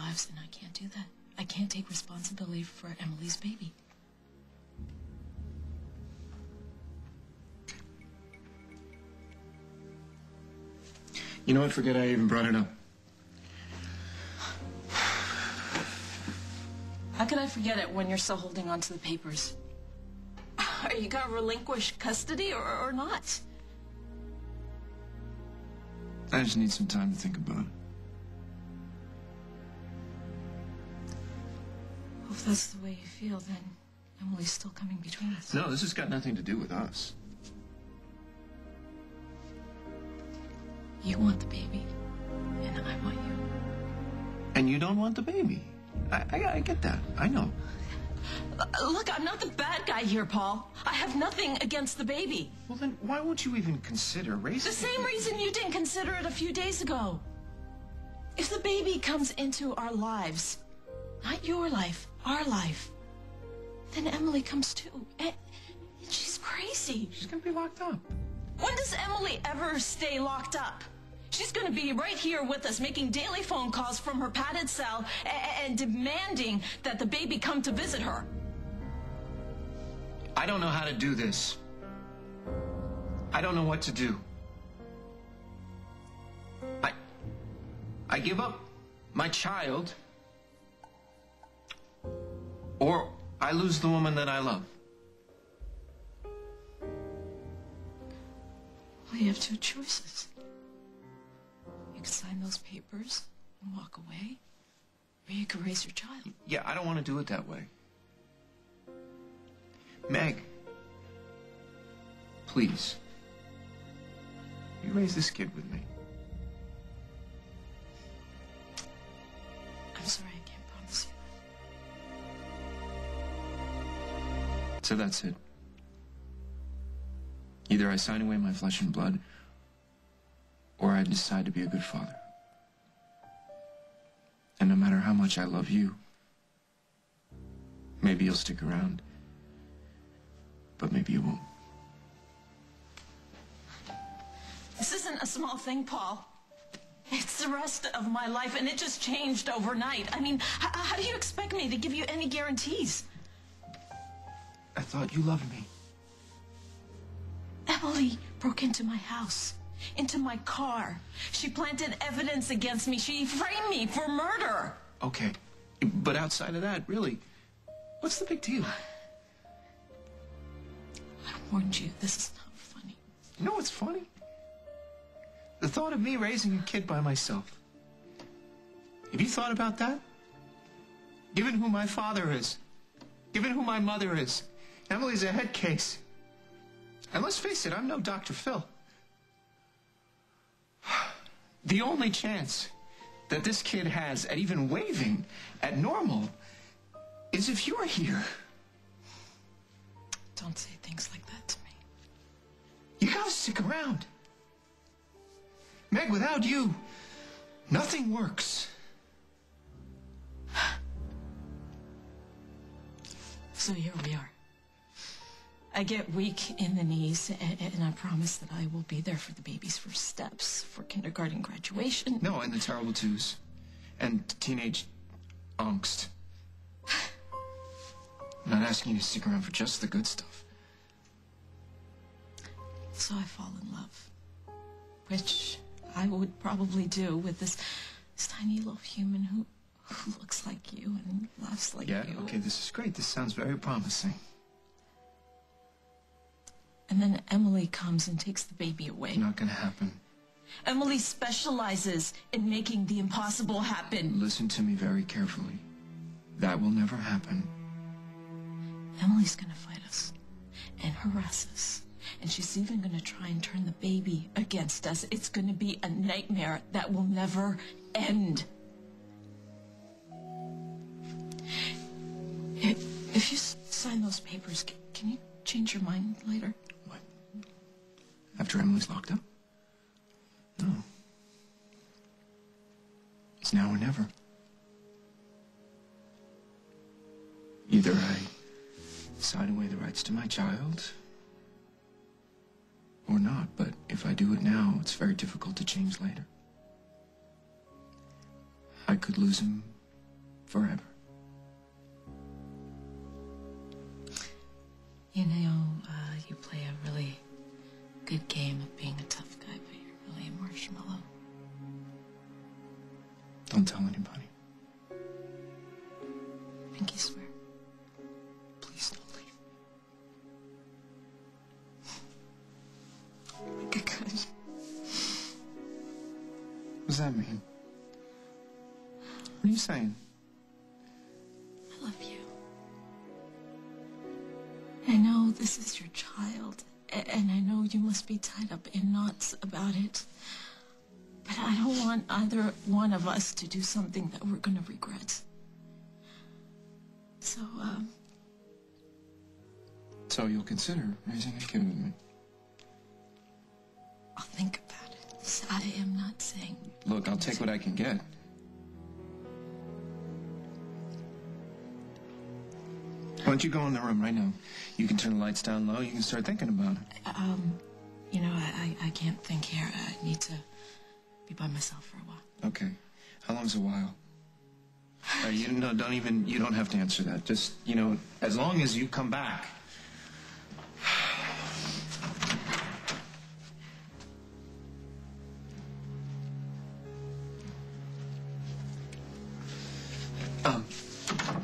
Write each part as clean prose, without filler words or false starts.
lives, and I can't do that. I can't take responsibility for Emily's baby. You know what? Forget I even brought it up. How can I forget it when you're still holding on to the papers? Are you going to relinquish custody or not? I just need some time to think about it. Well, if that's the way you feel, then Emily's still coming between us. No, this has got nothing to do with us. You want the baby, and I want you. And you don't want the baby. I get that. I know. Look, I'm not the bad guy here, Paul. I have nothing against the baby. Well, then why won't you even consider raising The same reason you didn't consider it a few days ago. If the baby comes into our lives, not your life, our life, then Emily comes too. And she's crazy. She's gonna be locked up. When does Emily ever stay locked up? She's going to be right here with us, making daily phone calls from her padded cell and demanding that the baby come to visit her. I don't know how to do this. I don't know what to do. I give up my child, or I lose the woman that I love. Well, you have two choices. You could sign those papers and walk away, or you could raise your child. Yeah, I don't want to do it that way. Meg, please, you raise this kid with me. I'm sorry, I can't promise you that. So that's it. Either I sign away my flesh and blood, or I decide to be a good father. And no matter how much I love you, maybe you'll stick around, but maybe you won't. This isn't a small thing, Paul. It's the rest of my life, and it just changed overnight. I mean, how do you expect me to give you any guarantees? I thought you loved me. Emily broke into my house, into my car. She planted evidence against me. She framed me for murder. Okay, but outside of that, really, what's the big deal? I warned you, this is not funny. You know what's funny? The thought of me raising a kid by myself. Have you thought about that? Given who my father is, given who my mother is, Emily's a head case. And let's face it, I'm no Dr. Phil. The only chance that this kid has at even waving at normal is if you're here. Don't say things like that to me. You gotta stick around. Meg, without you, nothing works. So here we are. I get weak in the knees, and I promise that I will be there for the baby's first steps, for kindergarten graduation. No, and the terrible twos. And teenage angst. I'm not asking you to stick around for just the good stuff. So I fall in love, which I would probably do with this tiny little human who looks like you and laughs like you. Yeah, okay, this is great. This sounds very promising. And then Emily comes and takes the baby away. Not gonna happen. Emily specializes in making the impossible happen. Listen to me very carefully. That will never happen. Emily's gonna fight us and harass us. And she's even gonna try and turn the baby against us. It's gonna be a nightmare that will never end. If you sign those papers, can you change your mind later? What? After Emily's locked up? No. It's now or never. Either I sign away the rights to my child, or not. But if I do it now, it's very difficult to change later. I could lose him forever. You know, you play a really good game of being a tough guy, but you're really a marshmallow. Don't tell anybody. Pinky swear. Please don't leave. Good. What does that mean? What are you saying? I love you. I know this is your child, and I know you must be tied up in knots about it. But I don't want either one of us to do something that we're gonna regret. So, So you'll consider raising a kid with me? I'll think about it. So I am not saying... Look, I'll take what I can get. Why don't you go in the room right now? You can turn the lights down low. You can start thinking about it. You know, I can't think here. I need to be by myself for a while. Okay. How long's a while? You don't have to answer that. Just, as long as you come back.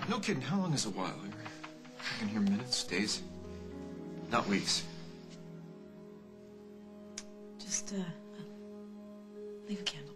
No kidding. How long is a while? I can hear minutes, days, not weeks. Just, leave a candle.